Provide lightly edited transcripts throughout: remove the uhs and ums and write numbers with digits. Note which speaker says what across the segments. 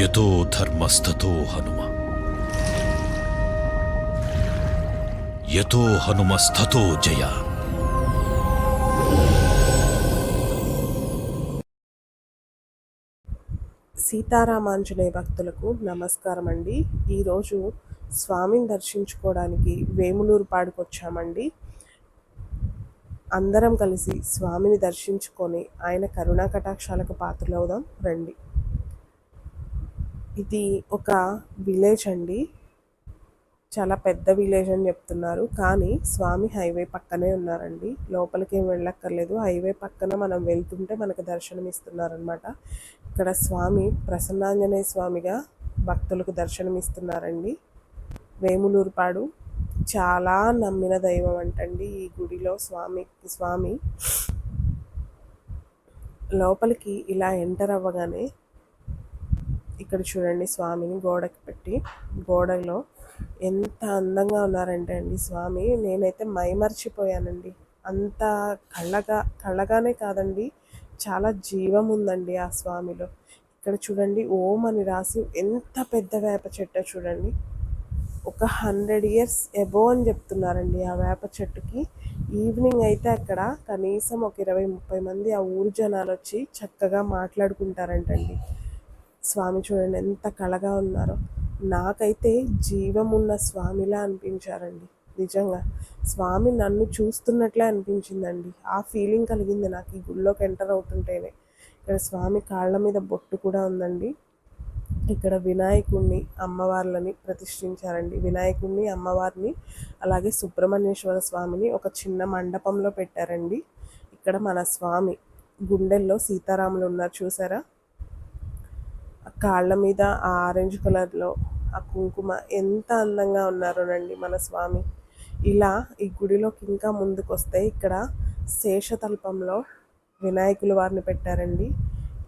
Speaker 1: యతో ధర్మస్తతో హనుమ, యతో హనుమస్తతో జయ.
Speaker 2: సీతారామాంజనేయ భక్తులకు నమస్కారం అండి. ఈరోజు స్వామిని దర్శించుకోవడానికి వేములూరు పాడుకు వచ్చామండి. అందరం కలిసి స్వామిని దర్శించుకొని ఆయన కరుణా కటాక్షాలకు పాత్రలవుదాం రండి. ఇది ఒక విలేజ్ అండి, చాలా పెద్ద విలేజ్ అని చెప్తున్నారు, కానీ స్వామి హైవే పక్కనే ఉన్నారండి. లోపలికి ఏం వెళ్ళక్కర్లేదు, హైవే పక్కన మనం వెళ్తుంటే మనకు దర్శనం ఇస్తున్నారనమాట. ఇక్కడ స్వామి ప్రసన్నాంజనేయ స్వామిగా భక్తులకు దర్శనం ఇస్తున్నారండి. వేములూరుపాడు చాలా నమ్మిన దైవం అంటండి. ఈ గుడిలో స్వామి లోపలికి ఇలా ఎంటర్ అవ్వగానే ఇక్కడ చూడండి, స్వామిని గోడకి పెట్టి, గోడలో ఎంత అందంగా ఉన్నారంటే అండి స్వామి, నేనైతే మైమర్చిపోయానండి. అంత కళ్ళగానే కాదండి, చాలా జీవం ఉందండి ఆ స్వామిలో. ఇక్కడ చూడండి, ఓం అని రాసి ఎంత పెద్ద వేప చెట్టు చూడండి, ఒక 100 years ఎబో అని చెప్తున్నారండి ఆ వేప చెట్టుకి. ఈవినింగ్ అయితే అక్కడ కనీసం ఒక 20-30 మంది ఆ ఊరు జనాలు వచ్చి చక్కగా మాట్లాడుకుంటారంటండి. స్వామి చూడండి ఎంత కళగా ఉన్నారో. నాకైతే జీవం ఉన్న స్వామిలా అనిపించారండి. నిజంగా స్వామి నన్ను చూస్తున్నట్లే అనిపించిందండి. ఆ ఫీలింగ్ కలిగింది నాకు ఈ గుళ్ళోకి ఎంటర్ అవుతుంటేనే. ఇక్కడ స్వామి కాళ్ళ మీద బొట్టు కూడా ఉందండి. ఇక్కడ వినాయకుడిని అమ్మవార్లని ప్రతిష్ఠించారండి. వినాయకుడిని అమ్మవారిని అలాగే సుబ్రహ్మణ్యేశ్వర స్వామిని ఒక చిన్న మండపంలో పెట్టారండి. ఇక్కడ మన స్వామి గుండెల్లో సీతారాములు ఉన్నారు చూసారా, కాళ్ళ మీద ఆ ఆరెంజ్ కలర్లో ఆ కుంకుమ ఎంత అందంగా ఉన్నారోనండి మన స్వామి. ఇలా ఈ గుడిలోకి ఇంకా ముందుకు వస్తే ఇక్కడ శేషతల్పంలో వినాయకులు వారిని పెట్టారండి.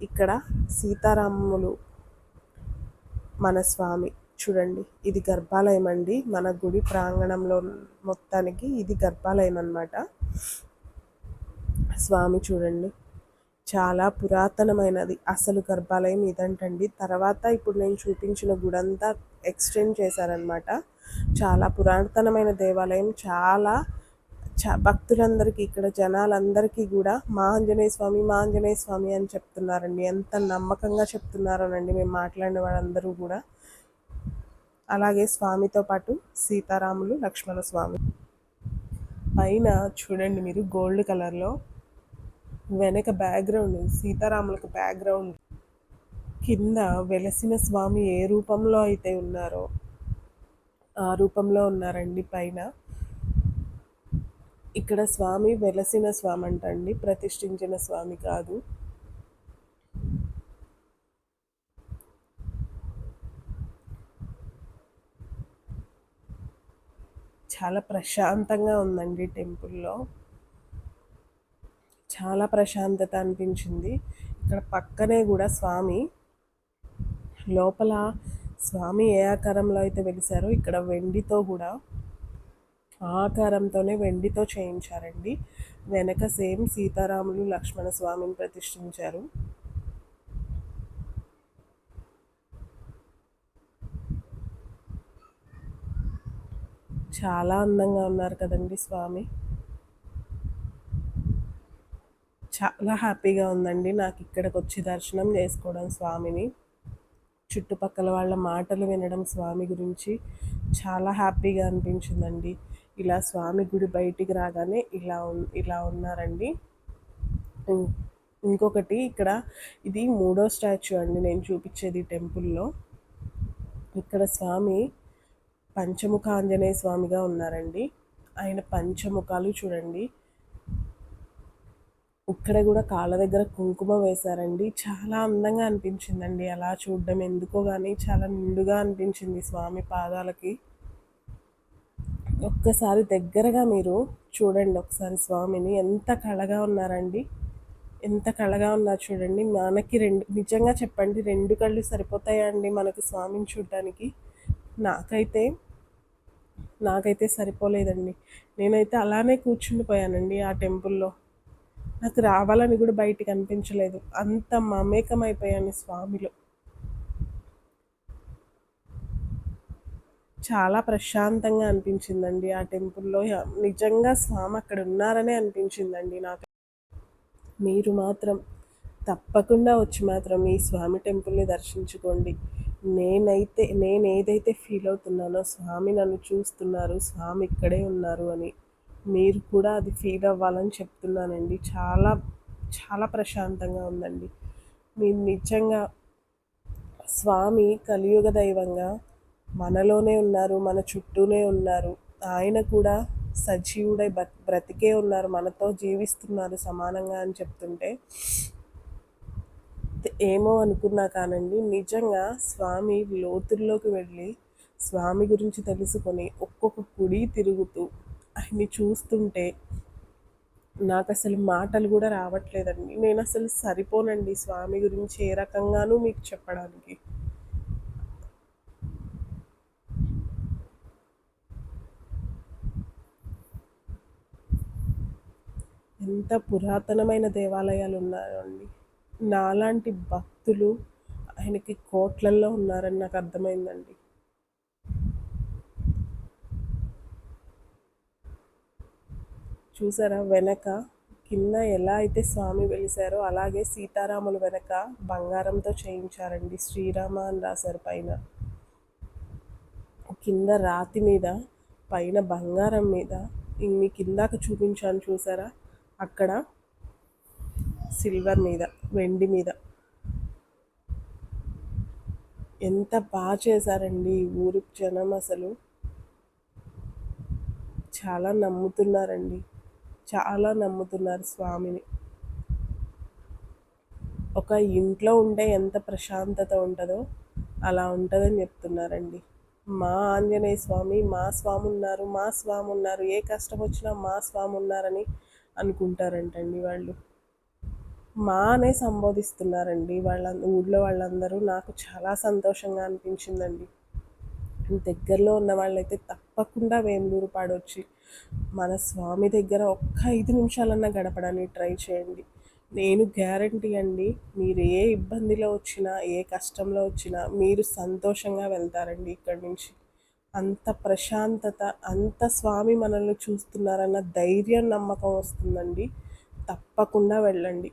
Speaker 2: ఇక్కడ సీతారాములు మన స్వామి చూడండి. ఇది గర్భాలయం అండి, మన గుడి ప్రాంగణంలో మొత్తానికి ఇది గర్భాలయం అన్నమాట. స్వామి చూడండి చాలా పురాతనమైనది అసలు గర్భాలయం ఇదంటండి. తర్వాత ఇప్పుడు నేను చూపించిన గుడంతా ఎక్స్టెండ్ చేశారనమాట. చాలా పురాతనమైన దేవాలయం. చాలా భక్తులందరికీ, ఇక్కడ జనాలందరికీ కూడా మా ఆంజనేయ స్వామి అని చెప్తున్నారండి. ఎంత నమ్మకంగా చెప్తున్నారోనండి మేము మాట్లాడిన వాళ్ళందరూ కూడా. అలాగే స్వామితో పాటు సీతారాములు, లక్ష్మణ స్వామి పైన చూడండి మీరు గోల్డ్ కలర్లో, వెనక బ్యాక్గ్రౌండ్ సీతారాములకు బ్యాక్గ్రౌండ్, కింద వెలసిన స్వామి ఏ రూపంలో అయితే ఉన్నారో ఆ రూపంలో ఉన్నారండి పైన. ఇక్కడ స్వామి వెలసిన స్వామి అంటండి, ప్రతిష్ఠించిన స్వామి కాదు. చాలా ప్రశాంతంగా ఉందండి టెంపుల్లో, చాలా ప్రశాంతత అనిపించింది. ఇక్కడ పక్కనే కూడా స్వామి లోపల స్వామి ఏ ఆకారంలో అయితే వెలిసారో ఇక్కడ వెండితో కూడా ఆకారంతోనే వెండితో చేయించారండి. వెనక సేమ్ సీతారాములు, లక్ష్మణ స్వామిని ప్రతిష్ఠించారు. చాలా అందంగా ఉన్నారు కదండి స్వామి. చాలా హ్యాపీగా ఉందండి నాకు ఇక్కడికి వచ్చి దర్శనం చేసుకోవడం స్వామిని. చుట్టుపక్కల వాళ్ళ మాటలు వినడం స్వామి గురించి చాలా హ్యాపీగా అనిపించిందండి. ఇలా స్వామి గుడి బయటికి రాగానే ఇలా ఉన్నారండి. ఇంకొకటి ఇక్కడ ఇది 3వ స్టాచ్యూ అండి నేను చూపించేది టెంపుల్లో. ఇక్కడ స్వామి పంచముఖ ఆంజనేయ స్వామిగా ఉన్నారండి. ఆయన పంచముఖాలు చూడండి. ఇక్కడ కూడా కాళ్ళ దగ్గర కుంకుమ వేశారండి. చాలా అందంగా అనిపించిందండి అలా చూడడం. ఎందుకో కానీ చాలా నిండుగా అనిపించింది స్వామి పాదాలకి. ఒక్కసారి దగ్గరగా మీరు చూడండి ఒకసారి స్వామిని, ఎంత కళగా ఉన్నారండి, ఎంత కళగా ఉన్నారు చూడండి. మనకి నిజంగా చెప్పండి, 2 కళ్ళు సరిపోతాయా అండి మనకి స్వామిని చూడడానికి? నాకైతే సరిపోలేదండి. నేనైతే అలానే కూర్చుండిపోయానండి ఆ టెంపుల్లో. నాకు రావాలని కూడా బయటికి అనిపించలేదు, అంత మమేకమైపోయాను స్వామిలో. చాలా ప్రశాంతంగా అనిపించిందండి ఆ టెంపుల్‌లో. నిజంగా స్వామి అక్కడ ఉన్నారనే అనిపించిందండి నాకు. మీరు మాత్రం తప్పకుండా వచ్చి మాత్రం ఈ స్వామి టెంపుల్‌ని దర్శించుకోండి. నేనేదైతే ఫీల్ అవుతున్నానో స్వామి నన్ను చూస్తున్నారు, స్వామి ఇక్కడే ఉన్నారు అని, మీరు కూడా అది ఫీల్ అవ్వాలని చెప్తున్నానండి. చాలా చాలా ప్రశాంతంగా ఉందండి. మీరు నిజంగా స్వామి కలియుగ దైవంగా మనలోనే ఉన్నారు, మన చుట్టూనే ఉన్నారు. ఆయన కూడా సజీవుడై బ్రతికే ఉన్నారు, మనతో జీవిస్తున్నారు సమానంగా అని చెప్తుంటే ఏమో అనుకున్నా కానండి, నిజంగా స్వామి లోతుల్లోకి వెళ్ళి స్వామి గురించి తెలుసుకొని ఒక్కొక్క గుడి తిరుగుతూ ఆయన్ని చూస్తుంటే నాకు అసలు మాటలు కూడా రావట్లేదండి. నేను అసలు సరిపోనండి స్వామి గురించి ఏ రకంగానూ మీకు చెప్పడానికి. ఎంత పురాతనమైన దేవాలయాలు ఉన్నాయో అండి. నాలాంటి భక్తులు ఆయనకి కోట్లల్లో ఉన్నారని నాకు అర్థమైందండి. చూసారా వెనక కింద ఎలా అయితే స్వామి వెలిసారో అలాగే సీతారాములు వెనక బంగారంతో చేయించారండి. శ్రీరామ అని రాశారు పైన. కింద రాతి మీద పైన బంగారం మీద ఇన్ని కిందాక చూపించాను చూసారా, అక్కడ సిల్వర్ మీద వెండి మీద ఎంత బాగా చేశారండి ఈ ఊరి జనం. అసలు చాలా నమ్ముతున్నారండి, చాలా నమ్ముతున్నారు స్వామిని. ఒక ఇంట్లో ఉంటే ఎంత ప్రశాంతత ఉంటుందో అలా ఉంటుందని చెప్తున్నారండి. మా ఆంజనేయ స్వామి, మా స్వామి ఉన్నారు, మా స్వామి ఉన్నారు, ఏ కష్టం వచ్చినా మా స్వామి ఉన్నారని అనుకుంటారంటండి వాళ్ళు. మా అనే సంబోధిస్తున్నారండి ఊళ్ళో వాళ్ళందరూ. నాకు చాలా సంతోషంగా అనిపించిందండి. దగ్గరలో ఉన్న వాళ్ళైతే తప్పకుండా వేమూరు పాడొచ్చి మన స్వామి దగ్గర ఒక్క 5 నిమిషాలన్నా గడపడానికి ట్రై చేయండి. నేను గ్యారంటీ అండి, మీరు ఏ ఇబ్బందిలో వచ్చినా ఏ కష్టంలో వచ్చినా మీరు సంతోషంగా వెళ్తారండి ఇక్కడి నుంచి. అంత ప్రశాంతత, అంత స్వామి మనల్ని చూస్తున్నారన్న ధైర్యం నమ్మకం వస్తుందండి. తప్పకుండా వెళ్ళండి.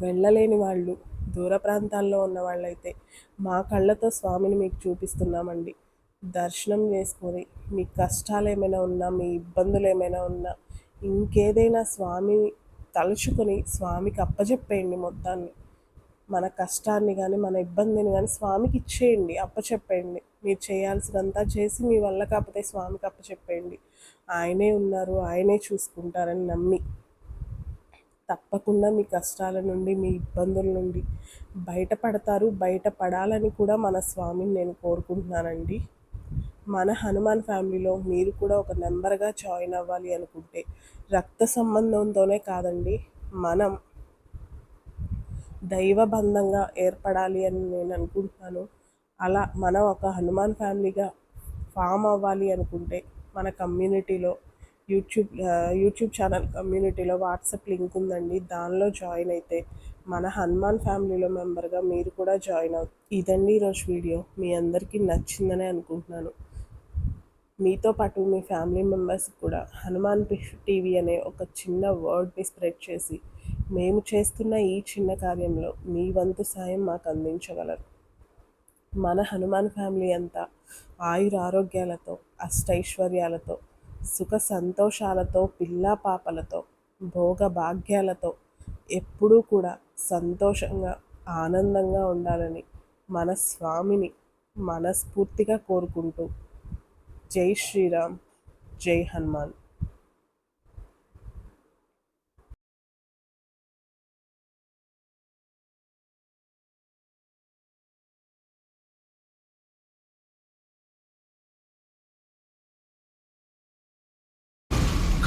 Speaker 2: వెళ్ళలేని వాళ్ళు, దూర ప్రాంతాల్లో ఉన్న వాళ్ళైతే మా కళ్ళతో స్వామిని మీకు చూపిస్తున్నామండి. దర్శనం చేసుకొని మీ కష్టాలు ఏమైనా ఉన్నా, మీ ఇబ్బందులు ఏమైనా ఉన్నా, ఇంకేదైనా స్వామిని తలుచుకొని స్వామికి అప్పచెప్పేయండి మొత్తాన్ని. మన కష్టాన్ని కానీ మన ఇబ్బందిని కానీ స్వామికి ఇచ్చేయండి, అప్పచెప్పేయండి. మీరు చేయాల్సినంతా చేసి మీ వల్ల కాకపోతే స్వామికి అప్పచెప్పేయండి. ఆయనే ఉన్నారు, ఆయనే చూసుకుంటారని నమ్మి తప్పకుండా మీ కష్టాల నుండి, మీ ఇబ్బందుల నుండి బయటపడతారు. బయటపడాలని కూడా మన స్వామిని నేను కోరుకుంటున్నానండి. మన హనుమాన్ ఫ్యామిలీలో మీరు కూడా ఒక మెంబర్గా జాయిన్ అవ్వాలి అనుకుంటే, రక్త సంబంధంతోనే కాదండి, మనం దైవబంధంగా ఏర్పడాలి అని నేను అనుకుంటున్నాను. అలా మనం ఒక హనుమాన్ ఫ్యామిలీగా ఫామ్ అవ్వాలి అనుకుంటే మన కమ్యూనిటీలో యూట్యూబ్ ఛానల్ కమ్యూనిటీలో వాట్సాప్ లింక్ ఉందండి. దానిలో జాయిన్ అయితే మన హనుమాన్ ఫ్యామిలీలో మెంబర్గా మీరు కూడా జాయిన్ అవుతారు. ఇదండి ఈరోజు వీడియో. మీ అందరికీ నచ్చిందనే అనుకుంటున్నాను. మీతో పాటు మీ ఫ్యామిలీ మెంబర్స్కి కూడా హనుమాన్ టీవీ అనే ఒక చిన్న వర్డ్ని స్ప్రెడ్ చేసి మేము చేస్తున్న ఈ చిన్న కార్యంలో మీ వంతు సాయం మాకు అందించగలరు. మన హనుమాన్ ఫ్యామిలీ అంతా ఆయురారోగ్యాలతో, అష్టైశ్వర్యాలతో, సుఖ సంతోషాలతో, పిల్లా పాపలతో, భోగ భాగ్యాలతో ఎప్పుడూ కూడా సంతోషంగా ఆనందంగా ఉండాలని మన స్వామిని మనస్ఫూర్తిగా కోరుకుంటూ జై శ్రీరామ్, జై హనుమాన్.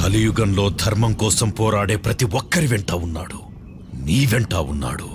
Speaker 1: కలియుగంలో ధర్మం కోసం పోరాడే ప్రతి ఒక్కరి వెంట ఉన్నాడు. నీ వెంట ఉన్నాడు.